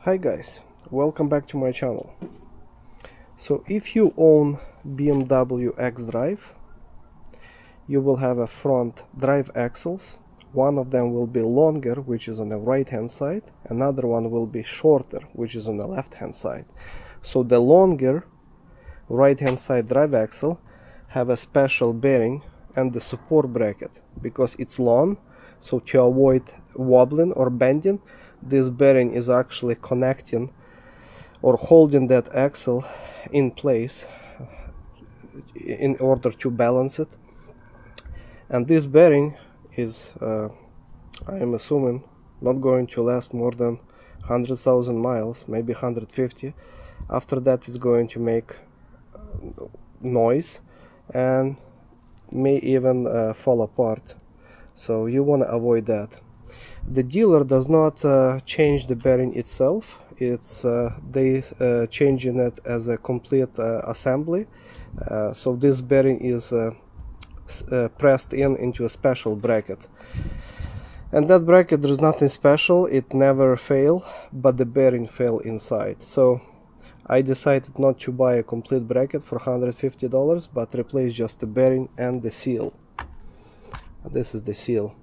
Hi guys, welcome back to my channel. So if you own BMW xDrive, you will have a front drive axles. One of them will be longer, which is on the right hand side. Another one will be shorter, which is on the left hand side. So the longer right hand side drive axle have a special bearing and the support bracket because it's long. So to avoid wobbling or bending, this bearing is actually connecting or holding that axle in place in order to balance it. And this bearing is I am assuming not going to last more than 100,000 miles, maybe 150. After that it's going to make noise and may even fall apart, so you want to avoid that. The dealer does not change the bearing itself. It's they changing it as a complete assembly. So this bearing is pressed into a special bracket, and that bracket, there's nothing special, it never fail, but the bearing fell inside. So I decided not to buy a complete bracket for $150, but replace just the bearing and the seal. This is the seal.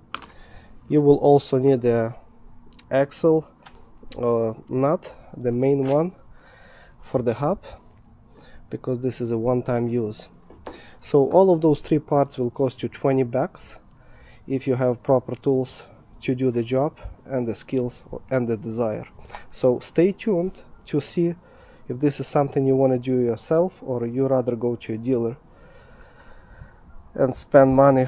You will also need the axle nut, the main one for the hub, because this is a one-time use. So all of those three parts will cost you $20 if you have proper tools to do the job and the skills and the desire. So stay tuned to see if this is something you want to do yourself, or you rather go to a dealer and spend money,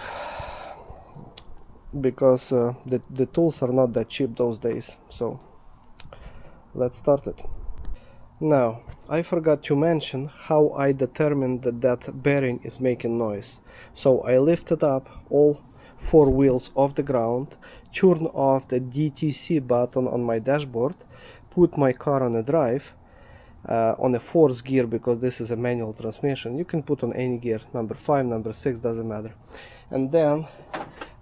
because the tools are not that cheap those days. So let's start it. Now, I forgot to mention how I determined that bearing is making noise. So I lifted up all four wheels off the ground, turned off the DTC button on my dashboard, put my car on a drive, on a fourth gear, because this is a manual transmission. You can put on any gear, number 5, number 6, doesn't matter. And then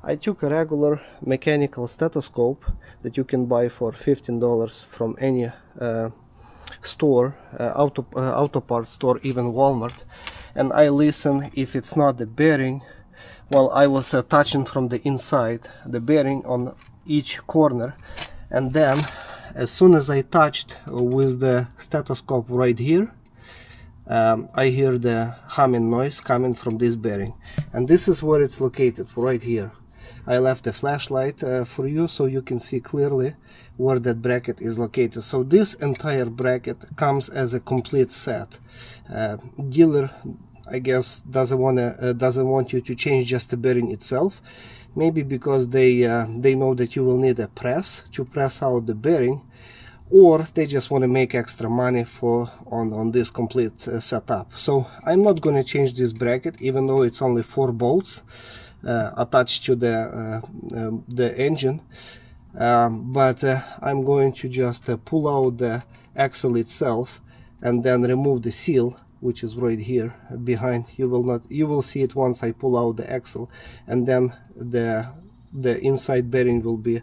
I took a regular mechanical stethoscope that you can buy for $15 from any store, auto parts store, even Walmart, and I listen if it's not the bearing. Well, I was touching from the inside the bearing on each corner, and then as soon as I touched with the stethoscope right here, I hear the humming noise coming from this bearing, and this is where it's located, right here. I left a flashlight for you so you can see clearly where that bracket is located. So this entire bracket comes as a complete set. Dealer, I guess, doesn't want you to change just the bearing itself, maybe because they know that you will need a press to press out the bearing, or they just want to make extra money on this complete setup. So I'm not going to change this bracket, even though it's only 4 bolts attached to the engine, but I'm going to just pull out the axle itself and then remove the seal, which is right here behind. You will see it once I pull out the axle, and then the inside bearing will be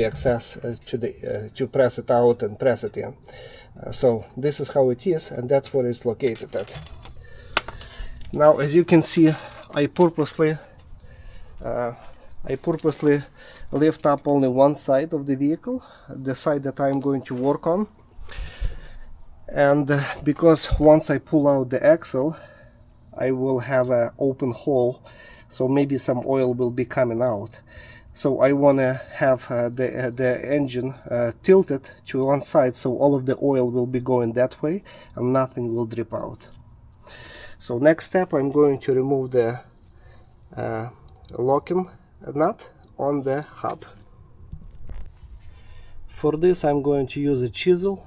access to press it out and press it in. So this is how it is, and that's where it's located at. Now, as you can see, I purposely lift up only one side of the vehicle, the side that I'm going to work on, and because once I pull out the axle, I will have an open hole, so maybe some oil will be coming out. So I want to have the engine tilted to one side, so all of the oil will be going that way and nothing will drip out. So next step, I'm going to remove the locking nut on the hub. For this, I'm going to use a chisel,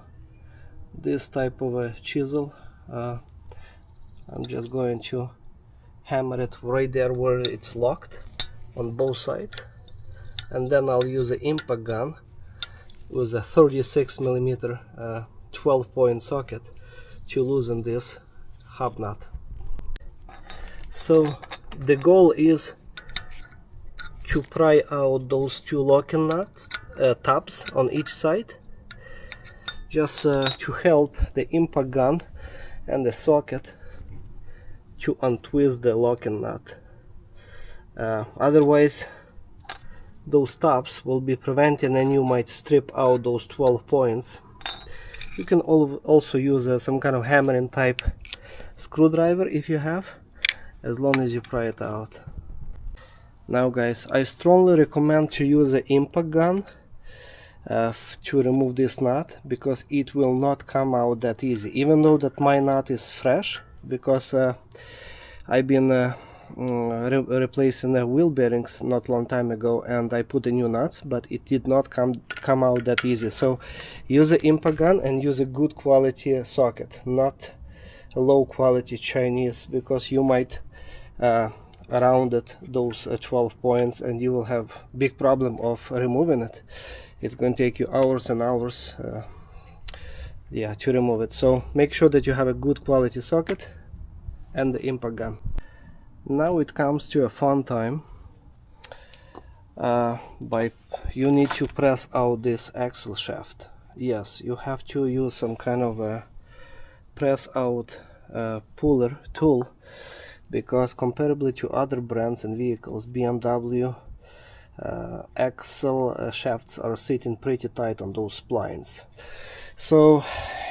this type of a chisel. I'm just going to hammer it right there where it's locked on both sides, and then I'll use an impact gun with a 36mm 12-point socket to loosen this hub nut. So the goal is to pry out those two locking nuts tabs on each side, just to help the impact gun and the socket to untwist the locking nut. Otherwise those tabs will be preventing and you might strip out those 12 points. You can also use some kind of hammering type screwdriver if you have, as long as you pry it out. Now guys, I strongly recommend to use an impact gun to remove this nut, because it will not come out that easy, even though that my nut is fresh, because I've been replacing the wheel bearings not long time ago and I put the new nuts, but it did not come out that easy. So use an impact gun and use a good quality socket, not a low quality Chinese, because you might round it those 12 points and you will have big problem of removing it. It's going to take you hours and hours yeah, to remove it. So make sure that you have a good quality socket and the impact gun. Now it comes to a fun time. You need to press out this axle shaft. Yes, you have to use some kind of a press out puller tool, because comparably to other brands and vehicles, BMW axle shafts are sitting pretty tight on those splines. So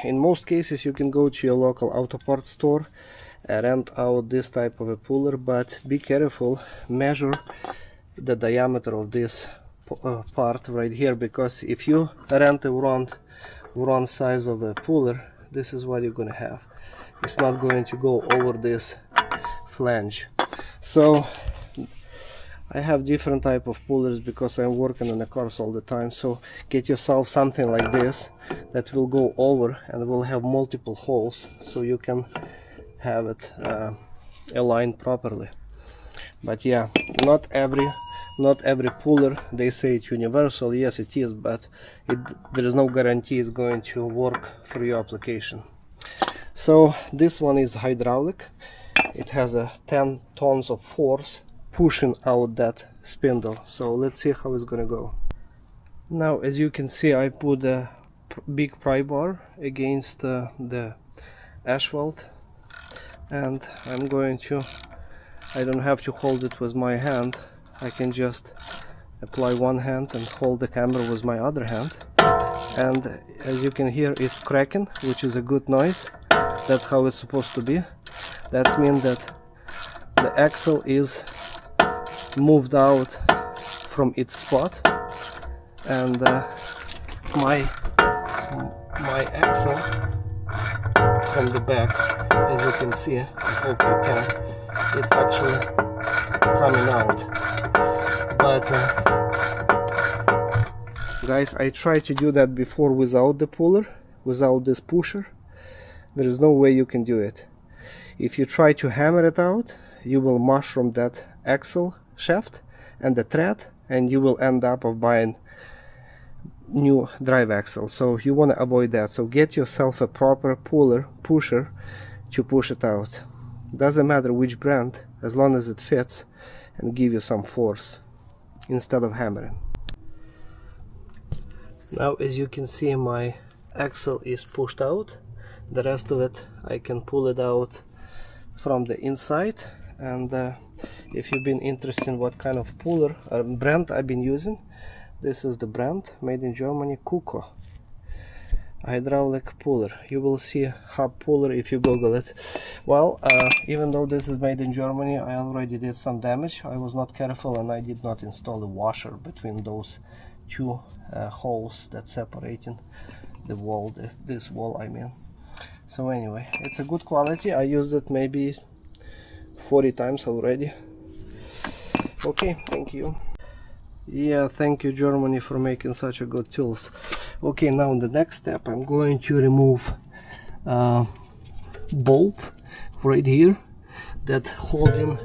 in most cases you can go to your local auto parts store, rent out this type of a puller, but be careful, measure the diameter of this part right here, because if you rent the wrong size of the puller, this is what you're gonna have. It's not going to go over this flange. So I have different type of pullers because I'm working on the cars all the time. So get yourself something like this that will go over and will have multiple holes, so you can have it aligned properly. But yeah, not every puller, they say it's universal. Yes, it is, but there is no guarantee it's going to work for your application. So this one is hydraulic. It has a 10 tons of force pushing out that spindle. So let's see how it's gonna go. Now, as you can see, I put a big pry bar against the asphalt, and I'm going to, I don't have to hold it with my hand, I can just apply one hand and hold the camera with my other hand, and as you can hear, it's cracking, which is a good noise. That's how it's supposed to be. That means that the axle is moved out from its spot, and my axle from the back, as you can see, I hope you can, it's actually coming out. But guys, I tried to do that before without the puller, without this pusher. There is no way you can do it. If you try to hammer it out, you will mushroom that axle shaft and the thread, and you will end up of buying new drive axle. So you want to avoid that. So get yourself a proper pusher to push it out. Doesn't matter which brand, as long as it fits and give you some force instead of hammering. Now, as you can see, my axle is pushed out. The rest of it I can pull it out from the inside. And if you've been interested in what kind of puller or brand I've been using, this is the brand, made in Germany, Knuckle hydraulic puller. You will see hub puller if you Google it. Well, even though this is made in Germany, I already did some damage. I was not careful and I did not install a washer between those two holes that separating the wall, this wall I mean. So anyway, it's a good quality. I used it maybe 40 times already. Okay, thank you. Yeah, thank you Germany for making such a good tools. Okay, now the next step, I'm going to remove bolt right here that holding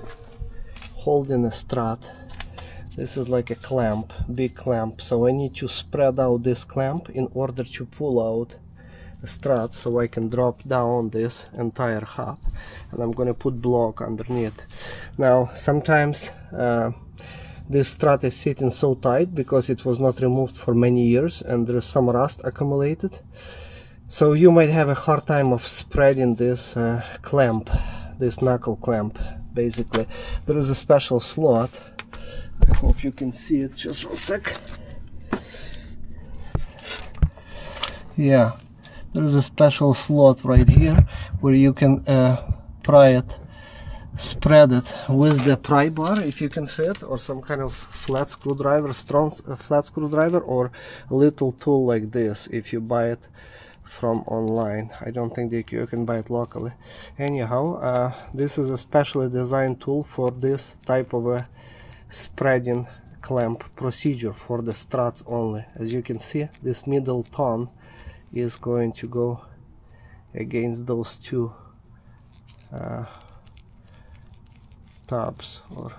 a strut. This is like a clamp, big clamp, so I need to spread out this clamp in order to pull out the strut, so I can drop down this entire hub, and I'm going to put block underneath. Now sometimes this strut is sitting so tight because it was not removed for many years and there is some rust accumulated. So you might have a hard time of spreading this clamp, this knuckle clamp. Basically, there is a special slot. I hope you can see it. Just one sec. Yeah, there is a special slot right here where you can pry it, spread it with the pry bar if you can fit, or some kind of flat screwdriver, strong flat screwdriver, or a little tool like this if you buy it from online. I don't think that you can buy it locally. Anyhow, this is a specially designed tool for this type of a spreading clamp procedure for the struts only. As you can see, this middle ton is going to go against those two tabs, or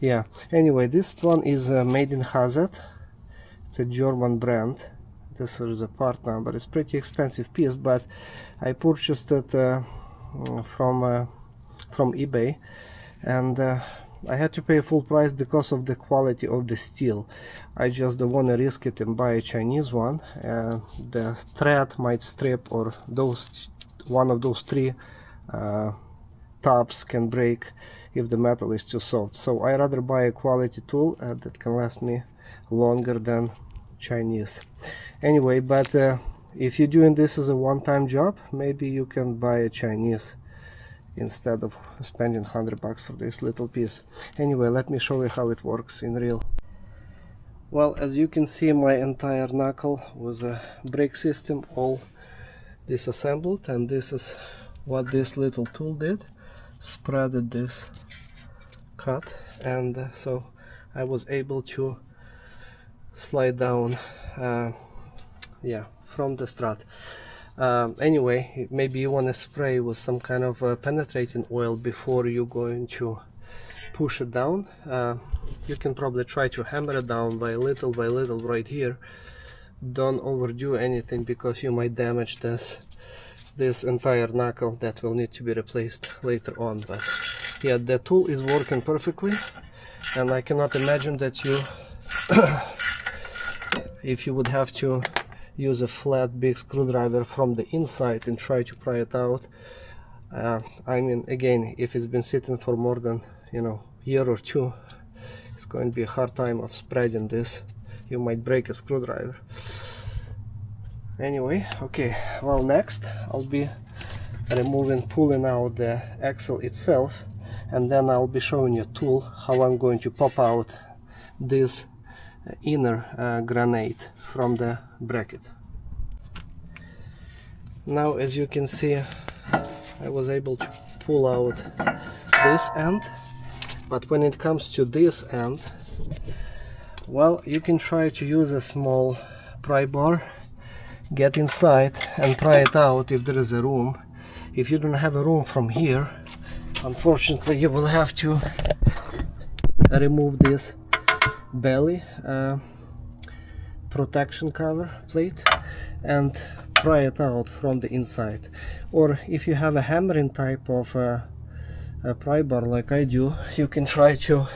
yeah. Anyway, this one is made in Hazard. It's a German brand. This is a part number. It's pretty expensive piece, but I purchased it from eBay, and I had to pay full price because of the quality of the steel. I just don't want to risk it and buy a Chinese one. The thread might strip, or one of those three tabs can break if the metal is too soft. So I rather buy a quality tool that can last me longer than Chinese. Anyway, but if you're doing this as a one-time job, maybe you can buy a Chinese instead of spending $100 for this little piece. Anyway, let me show you how it works in real. Well, as you can see, my entire knuckle was a brake system all disassembled, and this is what this little tool did. Spreaded this cut, and so I was able to slide down yeah, from the strut. Anyway, maybe you want to spray with some kind of penetrating oil before you're going to push it down. You can probably try to hammer it down by little right here. Don't overdo anything because you might damage this entire knuckle that will need to be replaced later on. But yeah, the tool is working perfectly, and I cannot imagine that you if you would have to use a flat big screwdriver from the inside and try to pry it out. I mean, again, if it's been sitting for more than, you know, year or two, it's going to be a hard time of spreading this. You might break a screwdriver. Anyway, okay, well, next I'll be pulling out the axle itself, and then I'll be showing you a tool how I'm going to pop out this inner granite from the bracket. Now, as you can see, I was able to pull out this end, but when it comes to this end, well, you can try to use a small pry bar, get inside and pry it out if there is a room. If you don't have a room from here, unfortunately you will have to remove this belly protection cover plate and pry it out from the inside. Or if you have a hammering type of a pry bar like I do, you can try to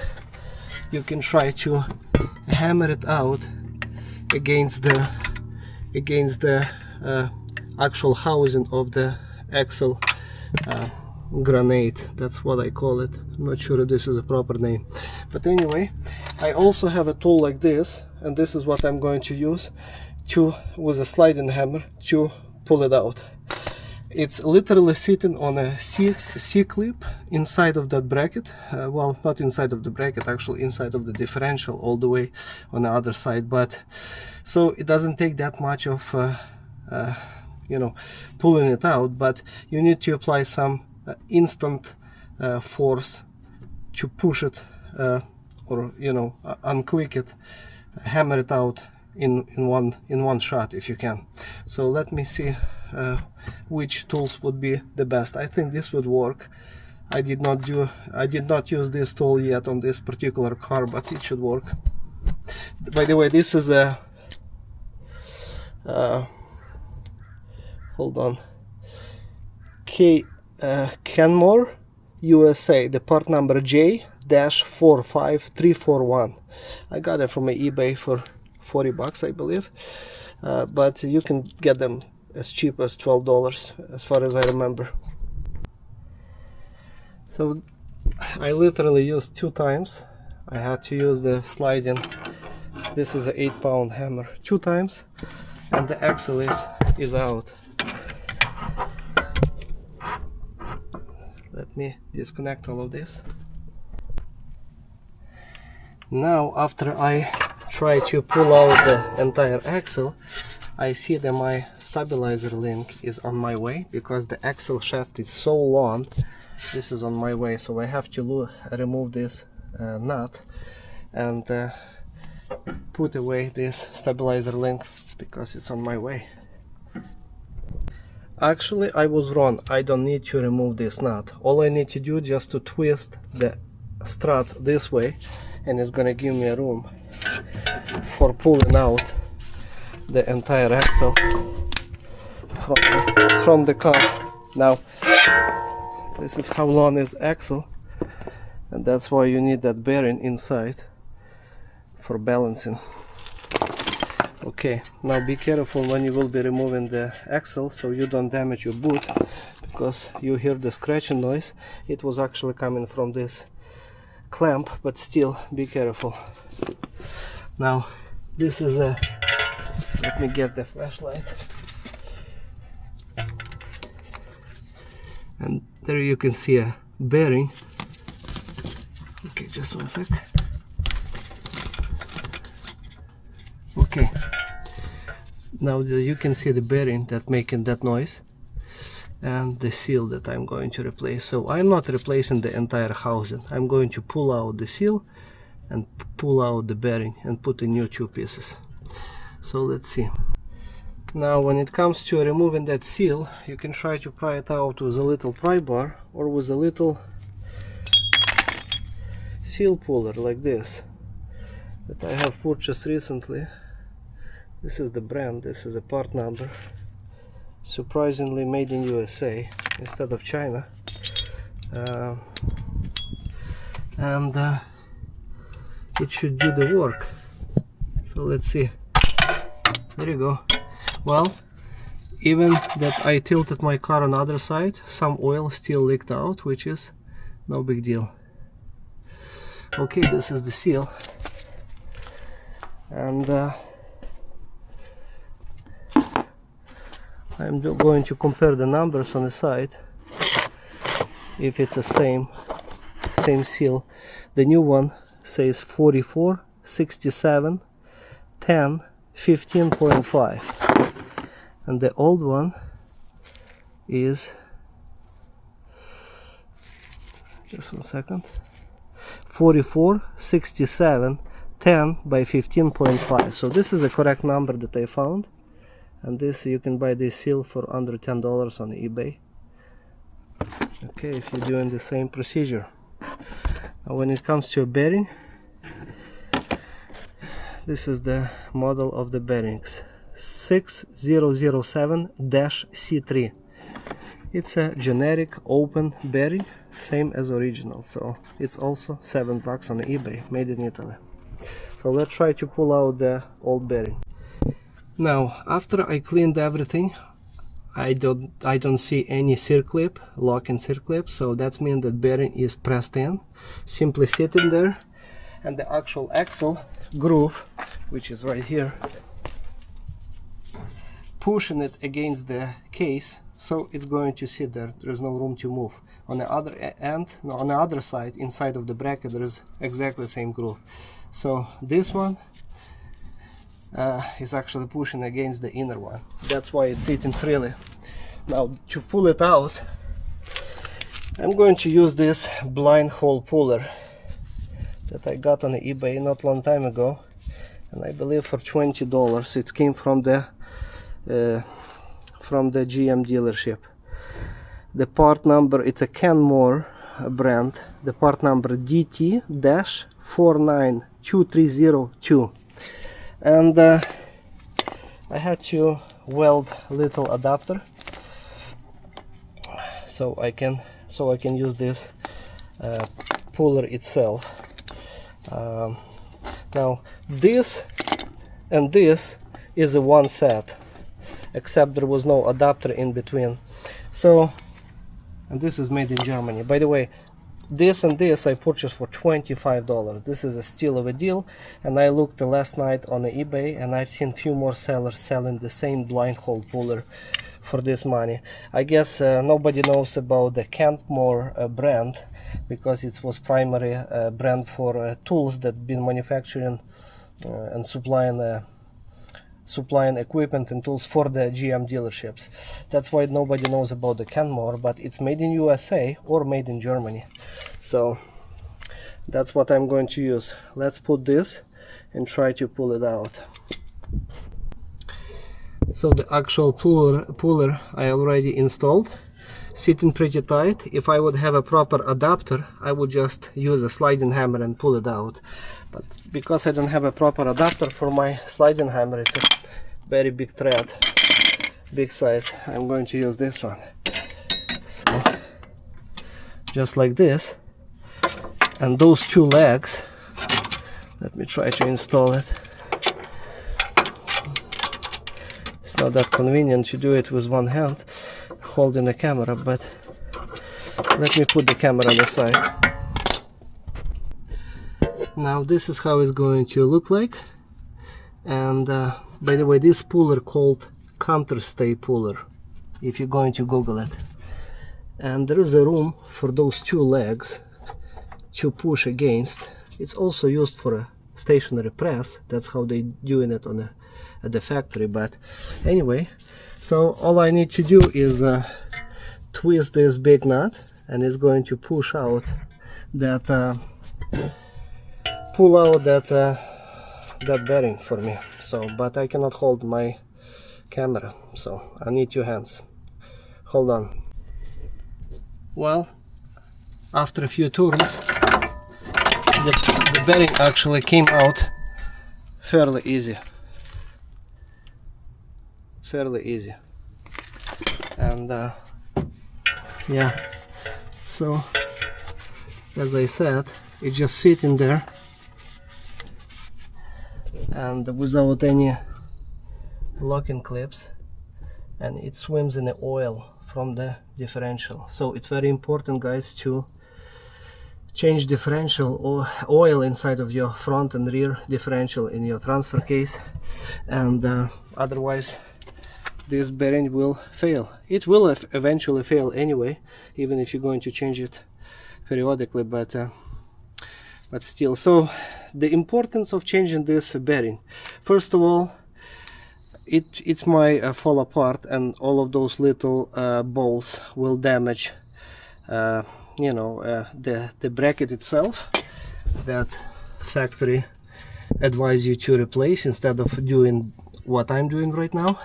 hammer it out against the actual housing of the axle granite. That's what I call it. I'm not sure if this is a proper name, but anyway, I also have a tool like this, and this is what I'm going to use with a sliding hammer to pull it out. It's literally sitting on a C-clip inside of that bracket. Well, not inside of the bracket, actually inside of the differential, all the way on the other side. But so it doesn't take that much of you know, pulling it out, but you need to apply some instant force to push it, or, you know, unclick it, hammer it out in one shot if you can. So let me see which tools would be the best. I think this would work. I did not use this tool yet on this particular car, but it should work. By the way, this is a hold on, Kenmore USA, the part number J xdrive I got it from eBay for 40 bucks, I believe, but you can get them as cheap as $12 as far as I remember. So I literally used 2 times. I had to use the sliding, this is an 8-pound hammer, 2 times, and the axle is out. Let me disconnect all of this. Now after I try to pull out the entire axle, I see that my stabilizer link is on my way because the axle shaft is so long. This is on my way, so I have to remove this nut and put away this stabilizer link because it's on my way. Actually, I was wrong. I don't need to remove this nut. All I need to do just to twist the strut this way, and it's gonna give me a room for pulling out the entire axle from the car. Now this is how long is axle, and that's why you need that bearing inside for balancing. Okay, now be careful when you will be removing the axle so you don't damage your boot, because you hear the scratching noise. It was actually coming from this clamp, but still be careful. Now this is a, let me get the flashlight, and there you can see a bearing. Okay, just one sec. Okay, now you can see the bearing that making that noise and the seal that I'm going to replace. So I'm not replacing the entire housing. I'm going to pull out the seal and pull out the bearing and put in new 2 pieces. So let's see. Now when it comes to removing that seal, you can try to pry it out with a little pry bar or with a little seal puller like this that I have purchased recently. This is the brand, this is a part number, surprisingly made in USA instead of China, and it should do the work. So let's see. There you go. Well, even that I tilted my car on the other side, some oil still leaked out, which is no big deal. Okay, this is the seal, and I'm going to compare the numbers on the side, if it's the same seal. The new one says 44, 67, 10, 15.5, and the old one is, just one second, 44, 67, 10 by 15.5. So this is the correct number that I found, and this, you can buy this seal for under $10 on eBay. Okay, if you're doing the same procedure. Now when it comes to a bearing, this is the model of the bearings, 6007-C3. It's a generic open bearing, same as original, so it's also $7 on eBay, made in Italy. So let's try to pull out the old bearing. Now after I cleaned everything, I don't see any circlip, lock and circlip, so that means that bearing is pressed in, simply sitting there, and the actual axle groove, which is right here, pushing it against the case, so it's going to sit there. There's no room to move. On the other end, no, on the other side, inside of the bracket, there is exactly the same groove. So this one is actually pushing against the inner one. That's why it's sitting freely. Now to pull it out, I'm going to use this blind hole puller that I got on eBay not long time ago, and I believe for $20. It came from the GM dealership. The part number, it's a Kenmore brand, the part number DT-49232, and I had to weld little adapter so I can use this puller itself. Now this and this is a one set, except there was no adapter in between. So, and this is made in Germany. By the way, this and this I purchased for $25. This is a steal of a deal, and I looked last night on eBay, and I've seen few more sellers selling the same blind hole puller for this money. I guess nobody knows about the Kentmore brand, because it was primary brand for tools that been manufacturing and supplying equipment and tools for the GM dealerships. That's why nobody knows about the Kenmore, but it's made in USA or made in Germany. So that's what I'm going to use. Let's put this and try to pull it out. So the actual puller I already installed, sitting pretty tight. If I would have a proper adapter, I would just use a sliding hammer and pull it out. But because I don't have a proper adapter for my sliding hammer, it's a very big thread, big size, I'm going to use this one. So, just like this. And those two legs, let me try to install it. It's not that convenient to do it with one hand holding the camera, but let me put the camera on the side. Now this is how it's going to look like. And by the way, this puller called counterstay puller, if you're going to Google it. And there is a room for those two legs to push against. It's also used for a stationary press. That's how they doing it on at the factory. But anyway, so all I need to do is twist this big nut, and it's going to push out that pull out that bearing for me. So, but I cannot hold my camera, so I need two hands. Hold on. Well, after a few turns, the bearing actually came out fairly easy. And yeah, so as I said, it's just sitting there and without any locking clips, and it swims in the oil from the differential. So it's very important, guys, to change differential or oil inside of your front and rear differential in your transfer case, and otherwise this bearing will fail. It will eventually fail anyway, even if you're going to change it periodically, but still. So the importance of changing this bearing: first of all, it might fall apart, and all of those little balls will damage you know, the bracket itself that factory advise you to replace instead of doing what I'm doing right now.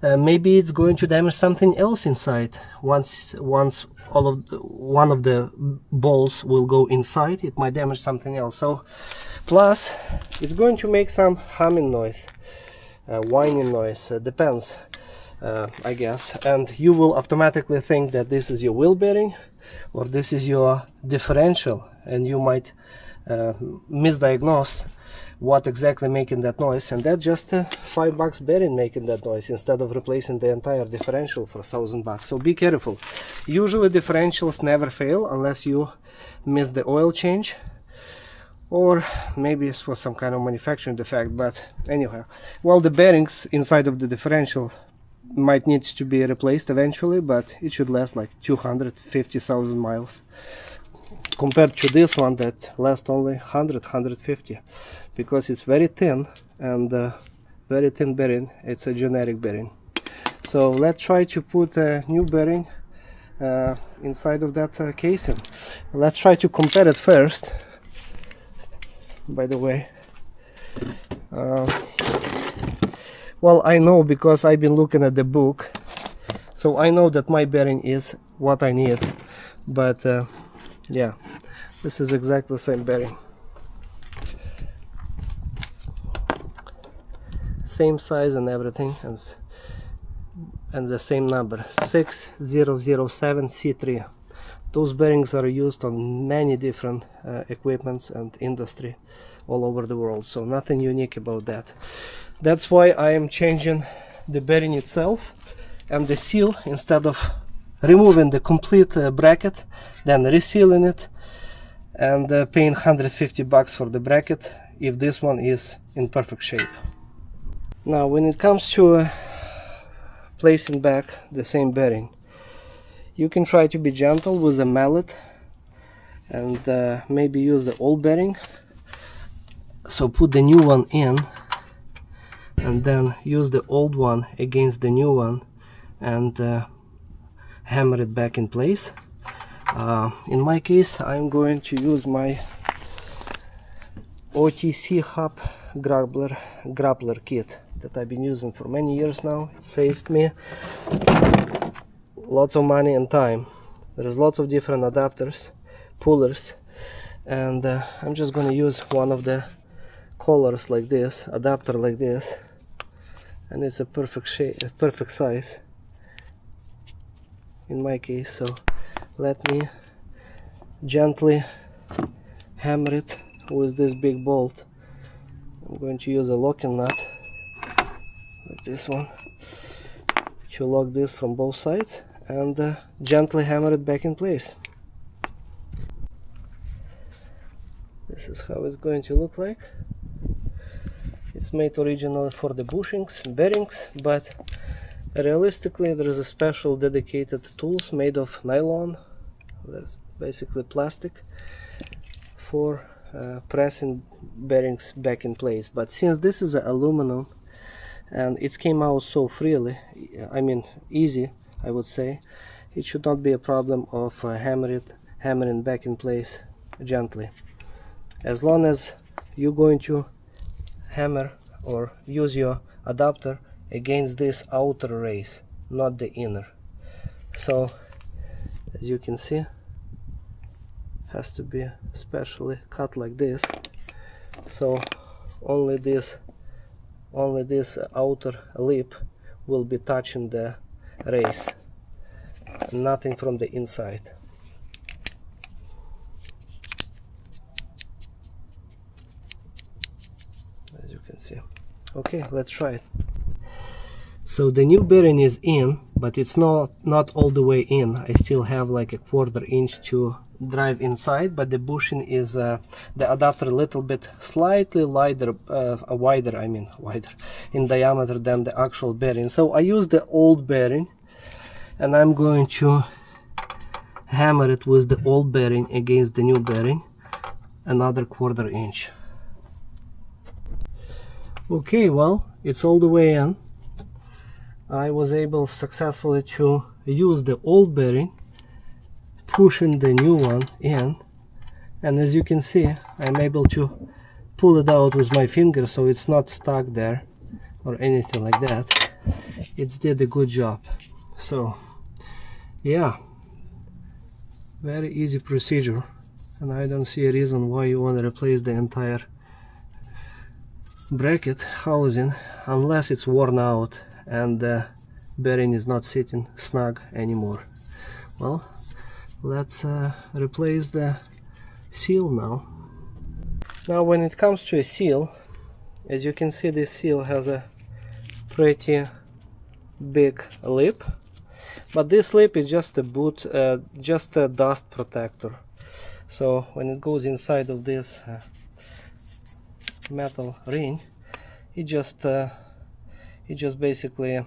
Maybe it's going to damage something else inside. Once one of the balls will go inside, it might damage something else. So plus it's going to make some humming noise, whining noise, depends, I guess, and you will automatically think that this is your wheel bearing or this is your differential, and you might misdiagnose what exactly making that noise, and that's just $5 bearing making that noise instead of replacing the entire differential for $1,000. So be careful. Usually differentials never fail unless you miss the oil change, or maybe it's for some kind of manufacturing defect. But anyhow, well, the bearings inside of the differential might need to be replaced eventually, but it should last like 250,000 miles compared to this one that lasts only 150, because it's very thin, and very thin bearing. It's a generic bearing. So let's try to put a new bearing inside of that casing. Let's try to compare it first, by the way. Well, I know because I've been looking at the book, so I know that my bearing is what I need, but yeah, this is exactly the same bearing, same size and everything, and the same number, 6007 C3. Those bearings are used on many different equipments and industry all over the world, so nothing unique about that. That's why I am changing the bearing itself and the seal. Instead of removing the complete bracket, then resealing it and paying $150 for the bracket if this one is in perfect shape. Now when it comes to placing back the same bearing, you can try to be gentle with a mallet and maybe use the old bearing. So put the new one in and then use the old one against the new one and hammer it back in place. In my case, I'm going to use my OTC hub grappler kit that I've been using for many years now. It saved me lots of money and time. There's lots of different adapters, pullers, and I'm just going to use one of the collars like this, adapter like this, and it's a perfect shape, perfect size in my case. So let me gently hammer it with this big bolt. I'm going to use a locking nut like this one to lock this from both sides and gently hammer it back in place. This is how it's going to look like. It's made originally for the bushings and bearings, but realistically there is a special dedicated tools made of nylon, that's basically plastic, for pressing bearings back in place. But since this is aluminum and it came out so freely, I mean easy, I would say, it should not be a problem of hammering back in place gently, as long as you're going to hammer or use your adapter against this outer race, not the inner. So as you can see, has to be specially cut like this, so only this outer lip will be touching the race, nothing from the inside. As you can see. Okay, let's try it. So the new bearing is in, but it's not all the way in. I still have like a 1/4 inch to drive inside, but the bushing is the adapter a little bit slightly wider in diameter than the actual bearing. So I use the old bearing and I'm going to hammer it with the old bearing against the new bearing, another 1/4 inch. Okay, well, it's all the way in. I was able successfully to use the old bearing, pushing the new one in, and as you can see, I'm able to pull it out with my finger, so it's not stuck there or anything like that. It did a good job. So yeah, very easy procedure, and I don't see a reason why you want to replace the entire bracket housing unless it's worn out and the bearing is not sitting snug anymore. Well, let's replace the seal now. Now when it comes to a seal, as you can see, this seal has a pretty big lip, but this lip is just a dust protector. So when it goes inside of this metal ring, it just basically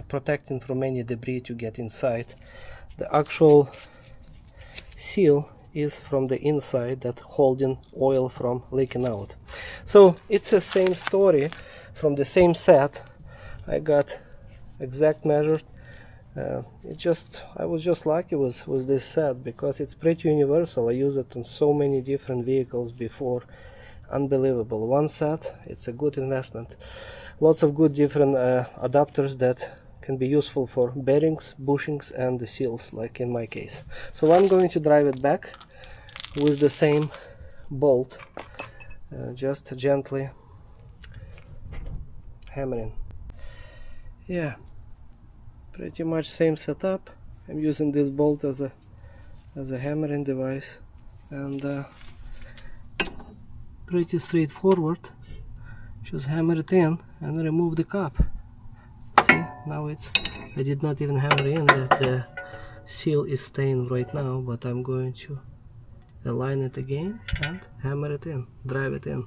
protecting from any debris to get inside. The actual seal is from the inside, that holding oil from leaking out. So it's the same story from the same set. I got exact measure. I was just lucky with this set because it's pretty universal. I use it on so many different vehicles before. Unbelievable. One set, it's a good investment. Lots of good different adapters that can be useful for bearings, bushings and the seals, like in my case. So I'm going to drive it back with the same bolt, just gently hammering. Yeah, pretty much same setup. I'm using this bolt as a as a hammering device, and pretty straightforward. Just hammer it in and remove the cap. See, now I did not even hammer in that the seal is staying right now, but I'm going to align it again and hammer it in, drive it in.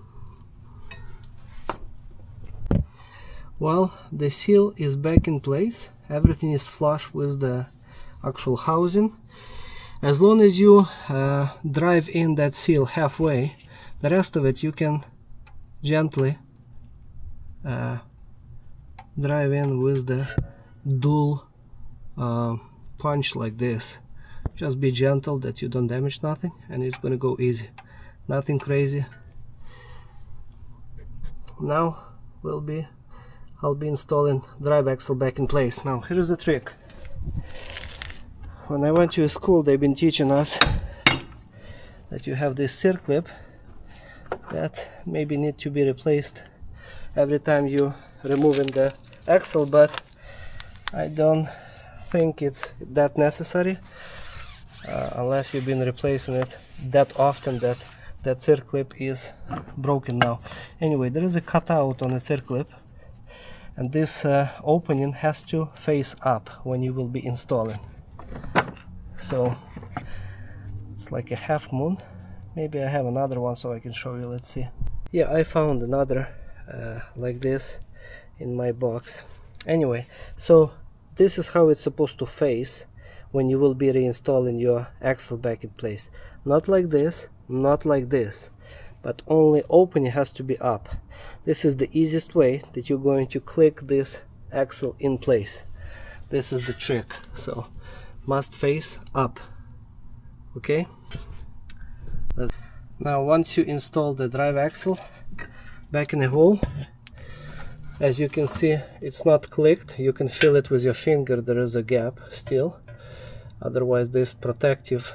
Well, the seal is back in place, everything is flush with the actual housing. As long as you drive in that seal halfway, the rest of it you can gently drive in with the dual punch like this. Just be gentle that you don't damage nothing, and it's gonna go easy, nothing crazy. Now I'll be installing drive axle back in place. Now here's the trick. When I went to school, they've been teaching us that you have this circlip that maybe need to be replaced every time you removing the axle, but I don't think it's that necessary unless you've been replacing it that often that circlip is broken now. Anyway, there is a cutout on the circlip, and this opening has to face up when you will be installing. So it's like a half moon. Maybe I have another one so I can show you. Let's see. Yeah, I found another like this in my box. Anyway, so this is how it's supposed to face when you will be reinstalling your axle back in place. Not like this, not like this, but only opening has to be up. This is the easiest way that you're going to click this axle in place. This is the trick. So must face up. Okay, now once you install the drive axle back in the hole, as you can see, it's not clicked. You can feel it with your finger. There is a gap still, otherwise this protective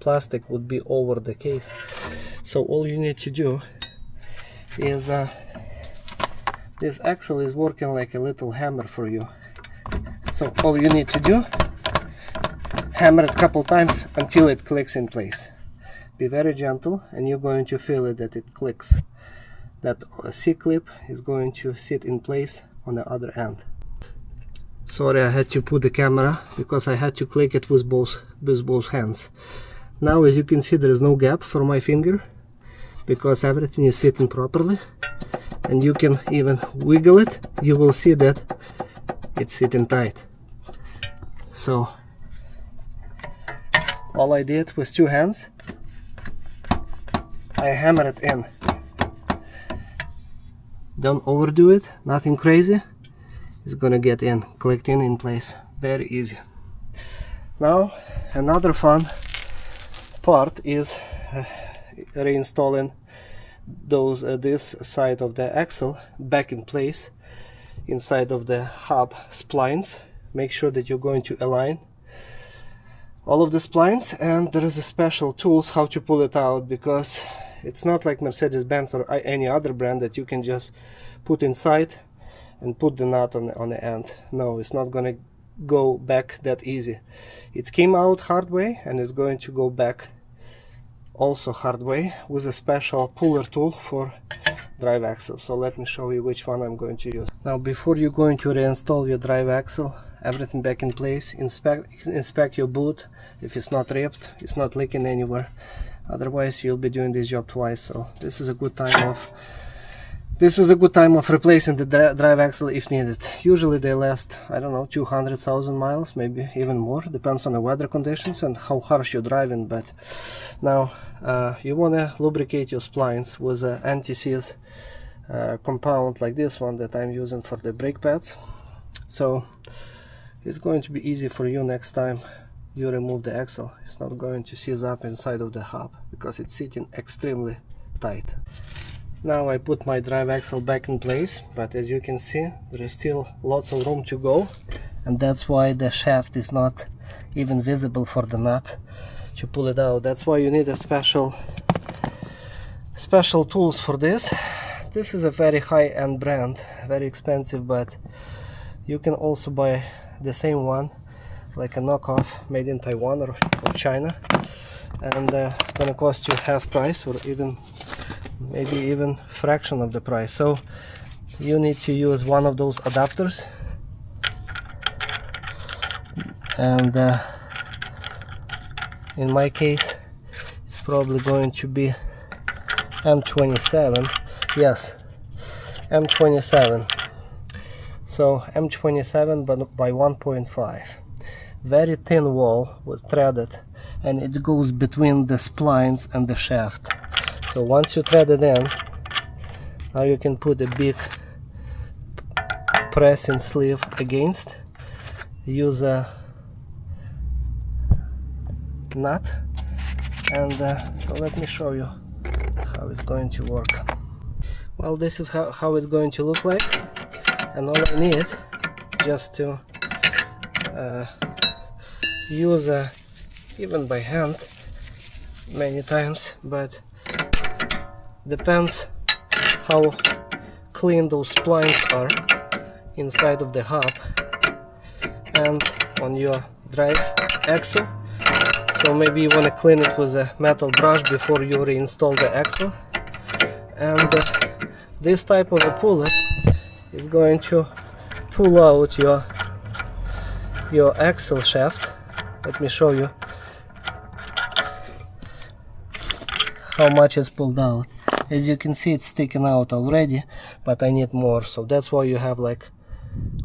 plastic would be over the case. So all you need to do is this axle is working like a little hammer for you. So all you need to do, hammer it a couple times until it clicks in place. Be very gentle, and you're going to feel it that it clicks. That C-clip is going to sit in place on the other end. Sorry, I had to put the camera because I had to click it with both hands. Now, as you can see, there is no gap for my finger because everything is sitting properly, and you can even wiggle it. You will see that it's sitting tight. So all I did with two hands, I hammer it in. Don't overdo it, nothing crazy. It's gonna get in, clicked in place. Very easy. Now another fun part is reinstalling this side of the axle back in place inside of the hub splines. Make sure that you're going to align all of the splines, and there is a special tools how to pull it out, because it's not like Mercedes-Benz or any other brand that you can just put inside and put the nut on the end. No, it's not gonna go back that easy. It came out hard way and it's going to go back also hard way with a special puller tool for drive axle. So let me show you which one I'm going to use. Now, before you're going to reinstall your drive axle, everything back in place, inspect your boot. If it's not ripped, it's not leaking anywhere. Otherwise you'll be doing this job twice. So this is a good time of replacing the drive axle if needed. Usually they last, I don't know, 200,000 miles, maybe even more, depends on the weather conditions and how harsh you're driving. But now you want to lubricate your splines with an anti-seize compound like this one that I'm using for the brake pads. So it's going to be easy for you next time you remove the axle. It's not going to seize up inside of the hub because it's sitting extremely tight. Now I put my drive axle back in place, but as you can see, there is still lots of room to go, and that's why the shaft is not even visible for the nut to pull it out. That's why you need a special tools for this. This is a very high-end brand, very expensive, but you can also buy the same one like a knockoff made in Taiwan or China, and it's gonna cost you half price or even maybe even fraction of the price. So you need to use one of those adapters, and in my case it's probably going to be M27. Yes, M27. So M27 but by 1.5. Very thin wall was threaded, and it goes between the splines and the shaft. So once you thread it in, now you can put a big pressing sleeve against, use a nut, and so let me show you how it's going to work. Well, this is how it's going to look like, and all I need just to use even by hand many times, but depends how clean those splines are inside of the hub and on your drive axle. So maybe you want to clean it with a metal brush before you reinstall the axle. And this type of a puller is going to pull out your axle shaft. Let me show you how much is pulled out. As you can see, it's sticking out already, but I need more, so that's why you have like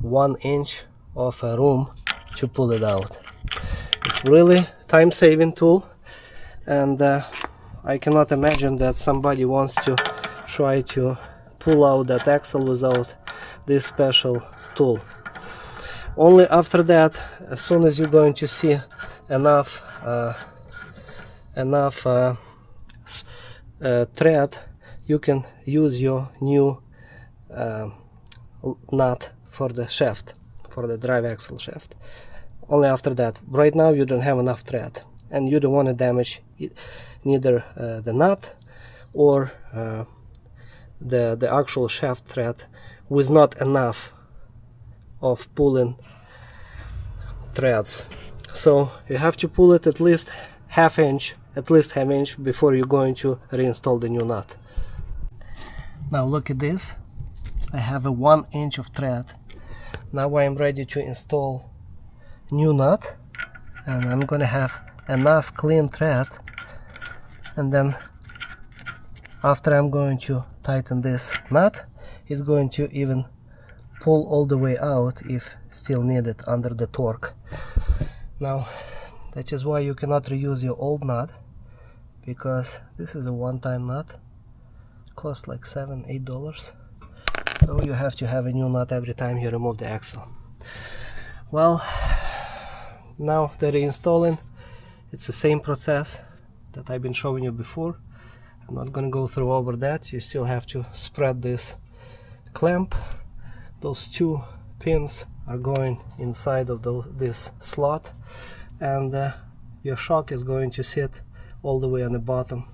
1 inch of room to pull it out. It's really time-saving tool, and I cannot imagine that somebody wants to try to pull out that axle without this special tool. Only after that, as soon as you're going to see enough thread, you can use your new nut for the shaft, for the drive axle shaft. Only after that. Right now you don't have enough thread, and you don't want to damage neither the nut or the actual shaft thread with not enough of pulling threads. So you have to pull it at least half inch before you're going to reinstall the new nut. Now look at this. I have a 1 inch of thread. Now I'm ready to install new nut, and I'm gonna have enough clean thread, and then after I'm going to tighten this nut, it's going to even pull all the way out if still needed under the torque. Now that is why you cannot reuse your old nut, because this is a one-time nut, costs like $7–8, so you have to have a new nut every time you remove the axle. Well, now the reinstalling, it's the same process that I've been showing you before. I'm not gonna go through over that. You still have to spread this clamp. Those 2 pins are going inside of this slot, and your shock is going to sit all the way on the bottom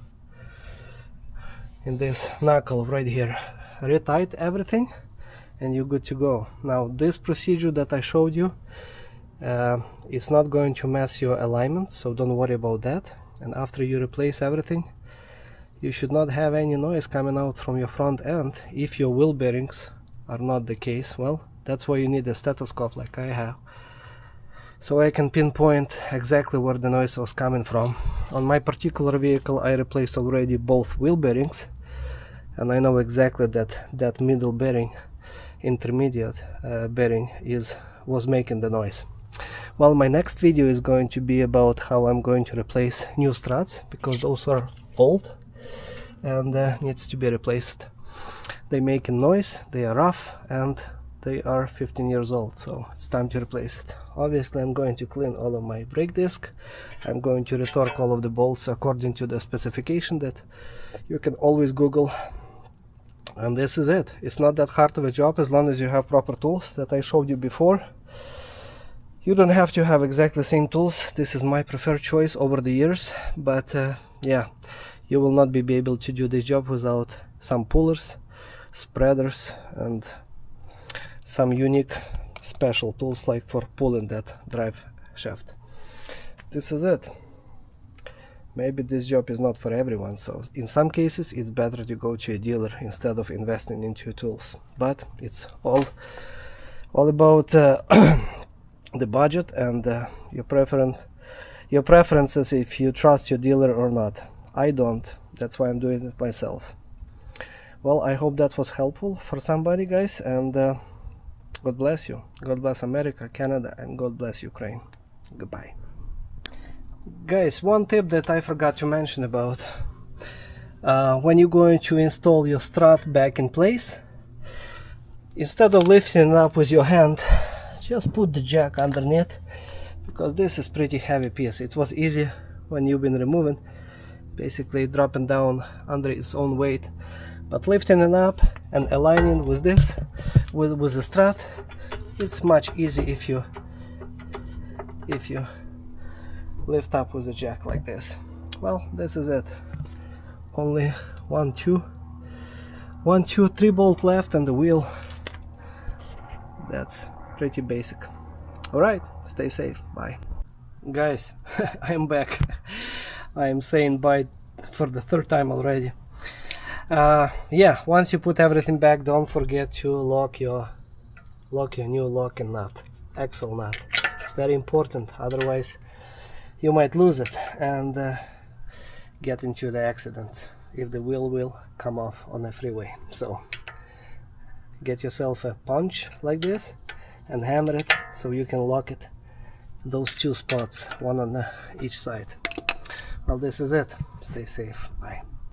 in this knuckle right here. Retight everything and you're good to go. Now this procedure that I showed you, it's not going to mess your alignment, so don't worry about that. And after you replace everything, you should not have any noise coming out from your front end. If your wheel bearings are not the case, well, that's why you need a stethoscope like I have, so I can pinpoint exactly where the noise was coming from. On my particular vehicle I replaced already both wheel bearings, and I know exactly that middle bearing, intermediate bearing was making the noise. Well, my next video is going to be about how I'm going to replace new struts, because those are old and needs to be replaced. They make a noise, they are rough, and they are 15 years old, so it's time to replace it. Obviously I'm going to clean all of my brake disc. I'm going to retorque all of the bolts according to the specification that you can always Google, and this is it. It's not that hard of a job as long as you have proper tools that I showed you before. You don't have to have exactly the same tools. This is my preferred choice over the years, but yeah, you will not be able to do this job without some pullers, spreaders, and some unique special tools like for pulling that drive shaft. This is it. Maybe this job is not for everyone, so in some cases it's better to go to a dealer instead of investing into tools, but it's all about the budget and your preferences, if you trust your dealer or not. I don't, that's why I'm doing it myself. Well, I hope that was helpful for somebody, guys, and God bless you. God bless America, Canada, and God bless Ukraine. Goodbye. Guys, one tip that I forgot to mention about, when you're going to install your strut back in place, instead of lifting it up with your hand, just put the jack underneath, because this is pretty heavy piece. It was easy when you've been removing, basically dropping down under its own weight, but lifting it up and aligning with this, with the strut, it's much easier if you lift up with the jack like this. Well, this is it. Only 1, 2, 3 bolt left and the wheel. That's pretty basic. Alright, stay safe. Bye. Guys, I'm back. I'm saying bye for the 3rd time already. Yeah, once you put everything back, don't forget to lock your new lock and nut, axle nut. It's very important, otherwise you might lose it and get into the accident if the wheel will come off on the freeway. So get yourself a punch like this and hammer it so you can lock it, those 2 spots, one on each side. Well, this is it. Stay safe. Bye.